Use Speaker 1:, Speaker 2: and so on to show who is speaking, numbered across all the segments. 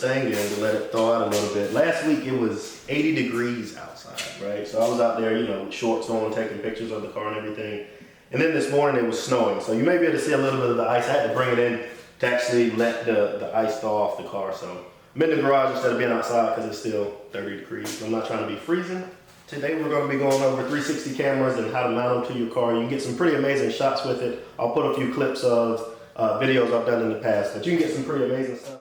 Speaker 1: Mustang in to let it thaw out a little bit. Last week it was 80 degrees outside, right? So I was out there, you know, with shorts on, taking pictures of the car and everything. And then this morning it was snowing. So you may be able to see a little bit of the ice. I had to bring it in to actually let the ice thaw off the car. So I'm in the garage instead of being outside because it's still 30 degrees. I'm not trying to be freezing. Today we're going to be going over 360 cameras and how to mount them to your car. You can get some pretty amazing shots with it. I'll put a few clips of videos I've done in the past, but you can get some pretty amazing stuff.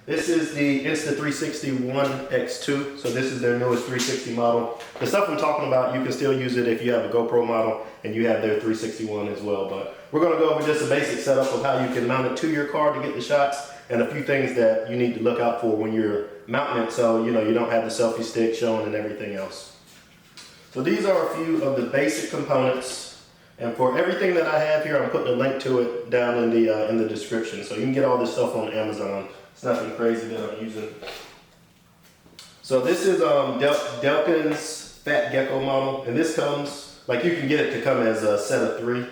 Speaker 1: This is the Insta360 One X2, so this is their newest 360 model. The stuff I'm talking about, you can still use it if you have a GoPro model and you have their 361 as well. But we're going to go over just a basic setup of how you can mount it to your car to get the shots, and a few things that you need to look out for when you're mounting it, so you know you don't have the selfie stick showing and everything else. So these are a few of the basic components, and for everything that I have here, I'm putting a link to it down in the description, so you can get all this stuff on Amazon. It's nothing crazy that I'm using. So this is Delkin's Fat Gecko model, and this comes, like you can get it to come as a set of 3.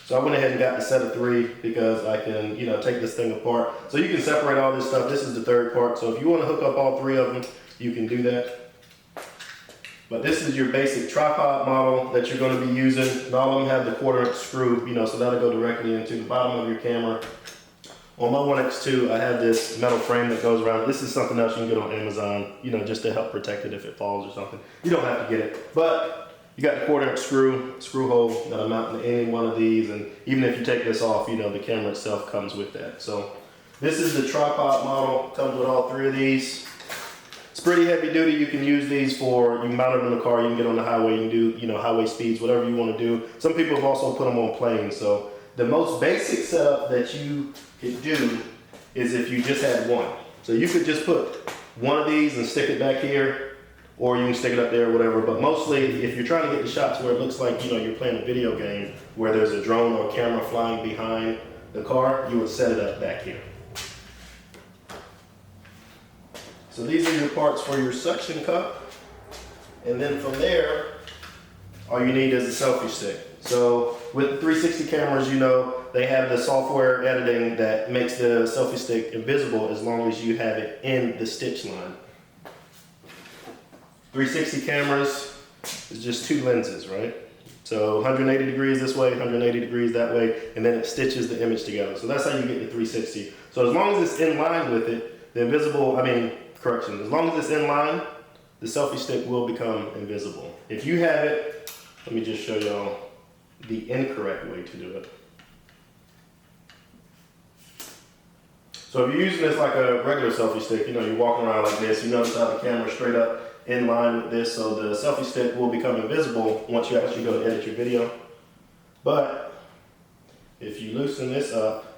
Speaker 1: So I went ahead and got the set of 3 because I can, you know, take this thing apart. So you can separate all this stuff. This is the third part. So if you want to hook up all 3 of them, you can do that. But this is your basic tripod model that you're going to be using. And all of them have the 1/4" screw, you know, so that'll go directly into the bottom of your camera. On my One X2, I have this metal frame that goes around. This is something else you can get on Amazon, you know, just to help protect it if it falls or something. You don't have to get it, but you got the 1/4" screw hole that I mount in any one of these, and even if you take this off, you know, the camera itself comes with that. So this is the tripod model, comes with all 3 of these. It's pretty heavy duty. You can use these for, you can mount it in the car, you can get on the highway, you can do, you know, highway speeds, whatever you want to do. Some people have also put them on planes. So the most basic setup that you could do is if you just had one. So you could just put one of these and stick it back here, or you can stick it up there or whatever. But mostly, if you're trying to get the shots where it looks like, you know, you're playing a video game where there's a drone or a camera flying behind the car, you would set it up back here. So these are your parts for your suction cup. And then from there, all you need is a selfie stick. So with the 360 cameras, you know, they have the software editing that makes the selfie stick invisible as long as you have it in the stitch line. 360 cameras is just 2 lenses, right? So 180 degrees this way, 180 degrees that way, and then it stitches the image together. So that's how you get the 360. So as long as it's in line with it, the invisible, as long as it's in line, the selfie stick will become invisible. If you have it, let me just show y'all the incorrect way to do it. So if you're using this like a regular selfie stick, you know, you're walking around like this, you notice how the camera's straight up in line with this, so the selfie stick will become invisible once you actually go to edit your video. But if you loosen this up,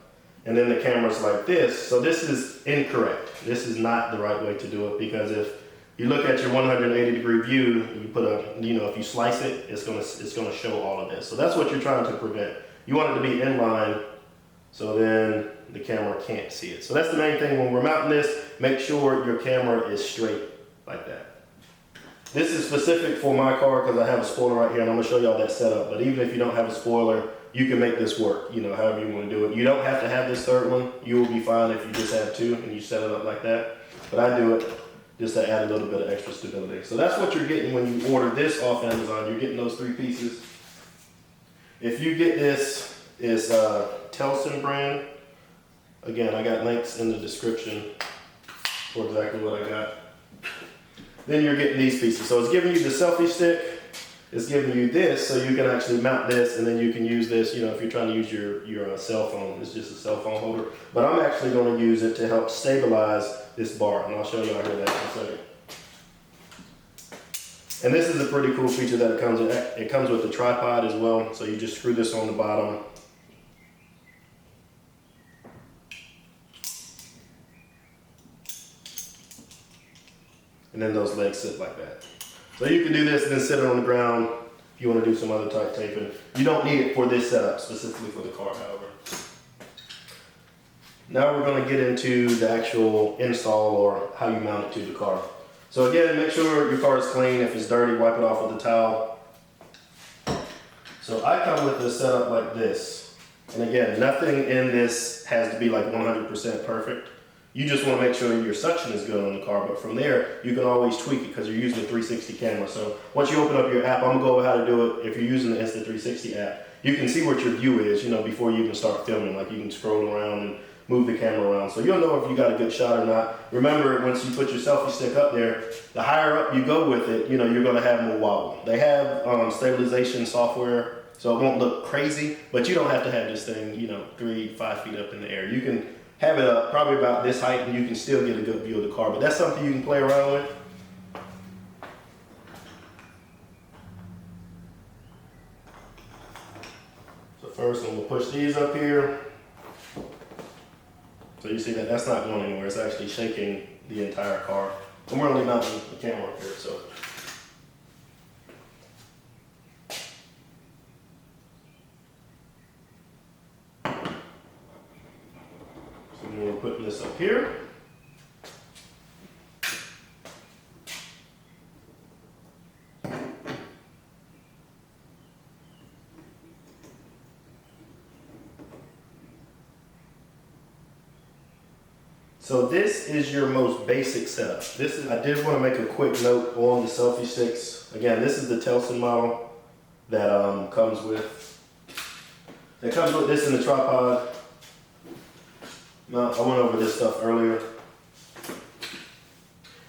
Speaker 1: and then the camera's like this, so this is incorrect. This is not the right way to do it, because if you look at your 180 degree view, you put a, you know, if you slice it, it's gonna show all of this. So that's what you're trying to prevent. You want it to be in line, so then the camera can't see it. So that's the main thing when we're mounting this. Make sure your camera is straight like that. This is specific for my car because I have a spoiler right here, and I'm gonna show y'all that setup. But even if you don't have a spoiler, you can make this work, you know, however you want to do it. You don't have to have this third one. You will be fine if you just have 2 and you set it up like that. But I do it just to add a little bit of extra stability. So that's what you're getting when you order this off Amazon. You're getting those 3 pieces. If you get this, it's Telesin brand. Again, I got links in the description for exactly what I got. Then you're getting these pieces. So it's giving you the selfie stick. It's giving you this, so you can actually mount this, and then you can use this, you know, if you're trying to use your cell phone. It's just a cell phone holder. But I'm actually going to use it to help stabilize this bar, and I'll show you how to do that in a second. And this is a pretty cool feature that it comes with. It comes with the tripod as well, so you just screw this on the bottom. and then those legs sit like that. So you can do this and then sit it on the ground if you want to do some other type taping. You don't need it for this setup, specifically for the car, however. Now we're going to get into the actual install or how you mount it to the car. So again, make sure your car is clean. If it's dirty, wipe it off with a towel. So I come with a setup like this. And again, nothing in this has to be like 100% perfect. You just want to make sure your suction is good on the car, but from there, you can always tweak it because you're using the 360 camera. So once you open up your app, I'm going to go over how to do it. If you're using the Insta360 app, you can see what your view is, you know, before you even start filming. Like you can scroll around and move the camera around. So you'll know if you got a good shot or not. Remember, once you put your selfie stick up there, the higher up you go with it, you know, you're going to have more wobble. They have stabilization software, so it won't look crazy, but you don't have to have this thing, you know, 3-5 feet up in the air. You can have it up probably about this height and you can still get a good view of the car, but that's something you can play around with. So first I'm going to push these up here. So you see that that's not going anywhere, it's actually shaking the entire car. And we're only mounting the camera up here, so. We're putting this up here. So this is your most basic setup. I did want to make a quick note on the selfie sticks. Again, this is the Telesin model that comes with this in the tripod. Now, I went over this stuff earlier.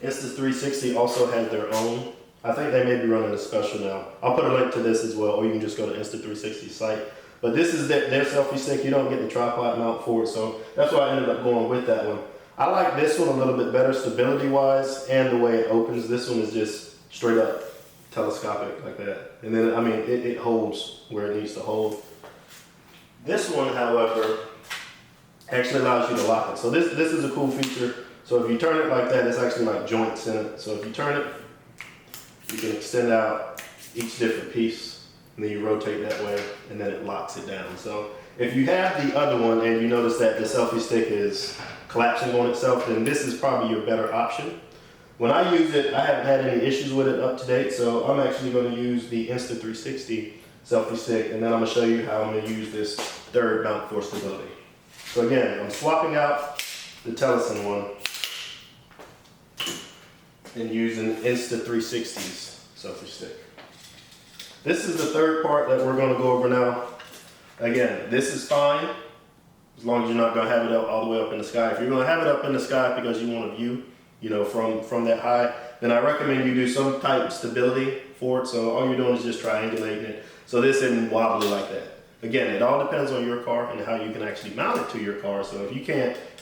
Speaker 1: Insta360 also has their own. I think they may be running a special now. I'll put a link to this as well, or you can just go to Insta360 site. But this is their selfie stick. You don't get the tripod mount for it, so that's why I ended up going with that one. I like this one a little bit better stability-wise, and the way it opens. This one is just straight up telescopic like that. And then, I mean, it holds where it needs to hold. This one, however, actually allows you to lock it. So this is a cool feature. So if you turn it like that, it's actually like joints in it. So if you turn it, you can extend out each different piece, and then you rotate that way, and then it locks it down. So if you have the other one and you notice that the selfie stick is collapsing on itself, then this is probably your better option. When I use it, I haven't had any issues with it up to date, so I'm actually going to use the Insta360 selfie stick, and then I'm going to show you how I'm going to use this third mount for stability. So again, I'm swapping out the Telesin one and using Insta360's selfie stick. This is the third part that we're going to go over now. Again, this is fine as long as you're not going to have it up all the way up in the sky. If you're going to have it up in the sky because you want a view, you know, from that high, then I recommend you do some type of stability for it. So all you're doing is just triangulating it so this isn't wobbly like that. Again, it all depends on your car and how you can actually mount it to your car. So if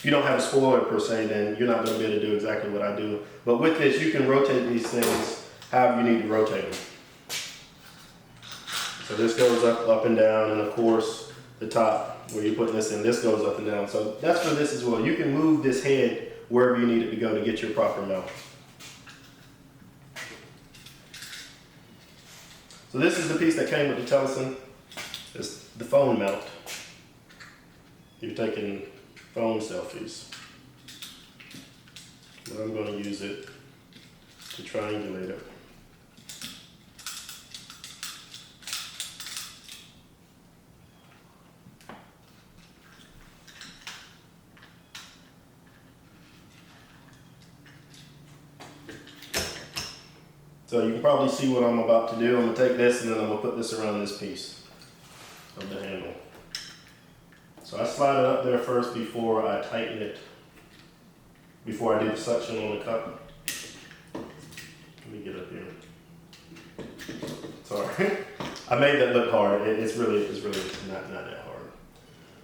Speaker 1: you don't have a spoiler per se, then you're not going to be able to do exactly what I do. But with this, you can rotate these things however you need to rotate them. So this goes up and down, and of course, the top where you're putting this in, this goes up and down. So that's for this as well. You can move this head wherever you need it to go to get your proper mount. So this is the piece that came with the Telesin. It's the phone mount. You're taking phone selfies. But I'm going to use it to triangulate it. So you can probably see what I'm about to do. I'm going to take this and then I'm going to put this around this piece of the handle. So I slide it up there first before I tighten it, before I do the suction on the cup. Let me get up here. Sorry. I made that look hard. It's really not that hard.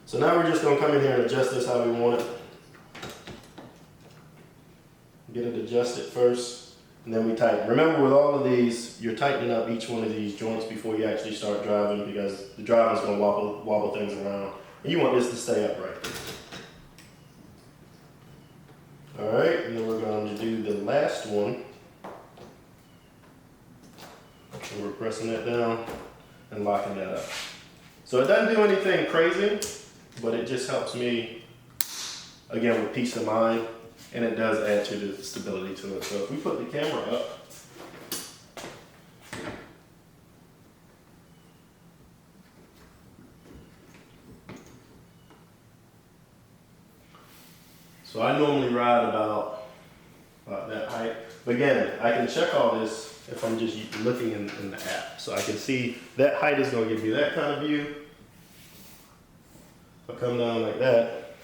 Speaker 1: So now we're just going to come in here and adjust this how we want it. Get it adjusted first. And then we tighten. Remember, with all of these, you're tightening up each one of these joints before you actually start driving, because the driving is going to wobble things around. And you want this to stay upright. All right, and then we're going to do the last one. And we're pressing that down and locking that up. So it doesn't do anything crazy, but it just helps me, again, with peace of mind, and it does add to the stability to it. So if we put the camera up, so I normally ride about that height. But again, I can check all this if I'm just looking in the app. So I can see that height is going to give you that kind of view. If I come down like that,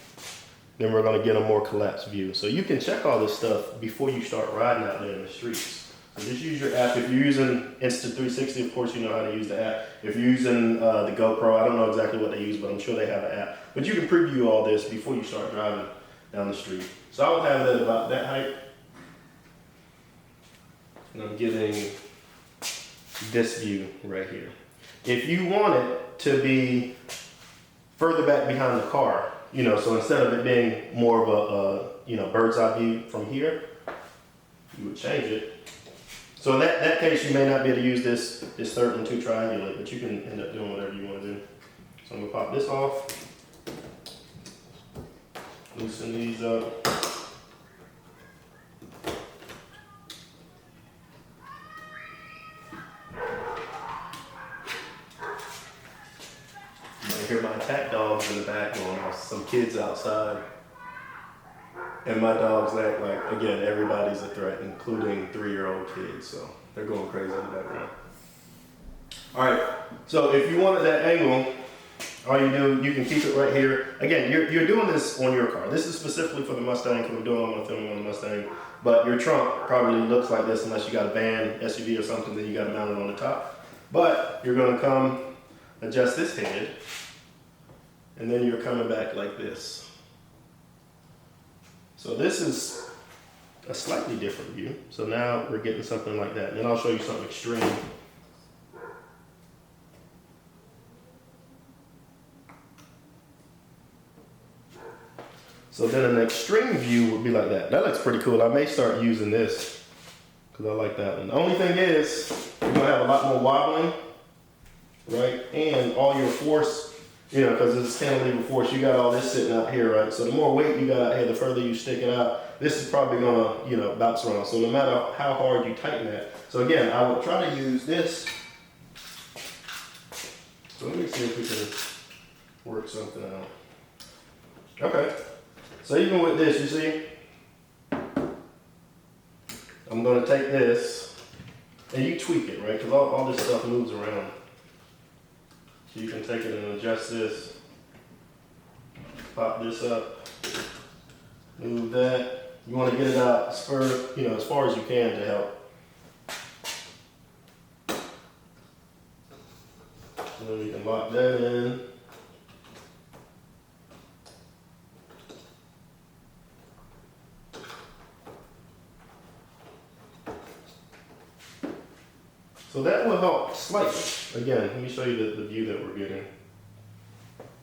Speaker 1: then we're going to get a more collapsed view. So you can check all this stuff before you start riding out there in the streets. So just use your app. If you're using Insta360, of course you know how to use the app. If you're using the GoPro, I don't know exactly what they use, but I'm sure they have an app. But you can preview all this before you start driving down the street. So I would have that about that height. And I'm getting this view right here. If you want it to be further back behind the car, you know, so instead of it being more of a bird's eye view from here, you would change it. So in that case, you may not be able to use this 3-2 triangulate, but you can end up doing whatever you want to do. So I'm gonna pop this off, loosen these up. I hear my attack dogs in the back going off, some kids outside. And my dogs act like, again, everybody's a threat, including 3-year-old kids, so they're going crazy in the background. All right, so if you wanted that angle, all you do, you can keep it right here. Again, you're doing this on your car. This is specifically for the Mustang, because I'm filming on the Mustang, but your trunk probably looks like this unless you got a van, SUV or something, then you got to mount it on the top. But you're gonna come adjust this head, and then you're coming back like this. So this is a slightly different view. So now we're getting something like that. And then I'll show you something extreme. So then an extreme view would be like that. That looks pretty cool. I may start using this because I like that one. The only thing is you're gonna have a lot more wobbling, right? And all your force, you know, because it's cantilever force, you got all this sitting out here, right? So the more weight you got out here, the further you stick it out, this is probably gonna, you know, bounce around. So no matter how hard you tighten that. So again, I will try to use this. So let me see if we can work something out. Okay. So even with this, you see, I'm gonna take this, and you tweak it, right? Because all this stuff moves around. So you can take it and adjust this, pop this up, move that. You want to get it out as far as you can to help. So then you can lock that in. So that will help slightly. Again, let me show you the view that we're getting.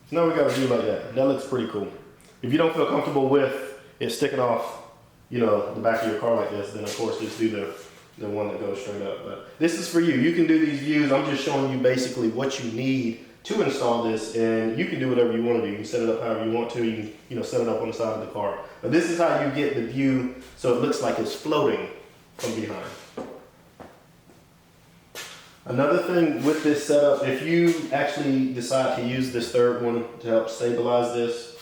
Speaker 1: So now we got a view like that. That looks pretty cool. If you don't feel comfortable with it sticking off, you know, the back of your car like this, then of course just do the one that goes straight up. But this is for you. You can do these views. I'm just showing you basically what you need to install this, and you can do whatever you want to do. You can set it up however you want to. You can, you know, set it up on the side of the car. But this is how you get the view so it looks like it's floating from behind. Another thing with this setup, if you actually decide to use this third one to help stabilize this,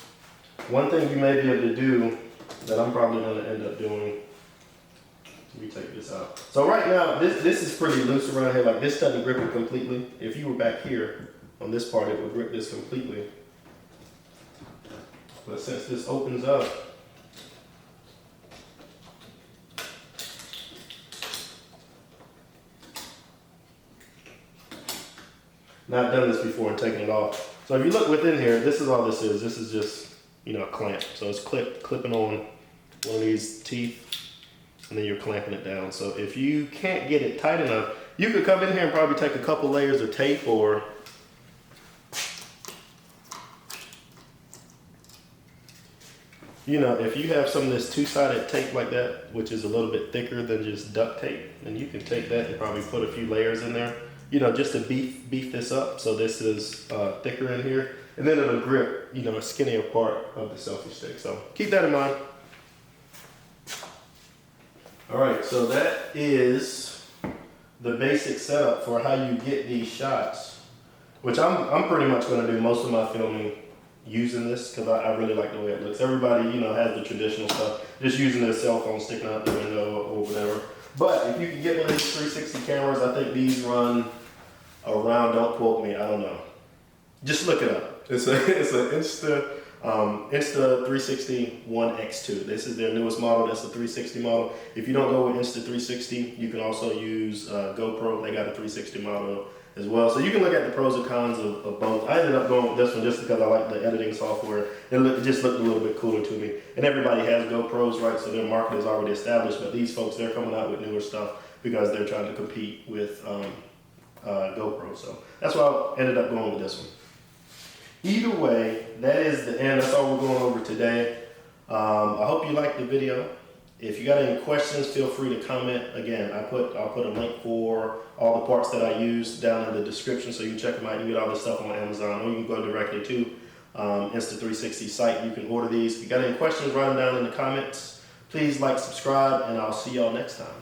Speaker 1: one thing you may be able to do that I'm probably going to end up doing, let me take this out. So right now, this is pretty loose around here. Like this doesn't grip it completely. If you were back here on this part, it would grip this completely. But since this opens up, not done this before and taken it off. So if you look within here, this is all this is. This is just, you know, a clamp. So it's clipping on one of these teeth, and then you're clamping it down. So if you can't get it tight enough, you could come in here and probably take a couple layers of tape or You know, if you have some of this two-sided tape like that, which is a little bit thicker than just duct tape, then you can take that and probably put a few layers in there, you know, just to beef this up. So this is thicker in here, and then it'll grip, you know, a skinnier part of the selfie stick. So keep that in mind. All right, so that is the basic setup for how you get these shots, which I'm pretty much going to do most of my filming using this because I really like the way it looks. Everybody, you know, has the traditional stuff, just using their cell phone sticking out the window or whatever. But if you can get one of these 360 cameras, I think these run around, don't quote me, I don't know. Just look it up. It's an Insta360 One X2. This is their newest model. That's the 360 model. If you don't go with Insta360, you can also use GoPro. They got a 360 model as well. So you can look at the pros and cons of both. I ended up going with this one just because I like the editing software. It just looked a little bit cooler to me. And everybody has GoPros, right? So their market is already established. But these folks, they're coming out with newer stuff because they're trying to compete with GoPro. So that's why I ended up going with this one. Either way, that is the end. That's all we're going over today. I hope you liked the video. If you got any questions, feel free to comment. Again, I'll put a link for all the parts that I use down in the description, so you can check them out. You can get all this stuff on Amazon, or you can go directly to Insta360 site. You can order these. If you got any questions, write them down in the comments. Please like, subscribe, and I'll see y'all next time.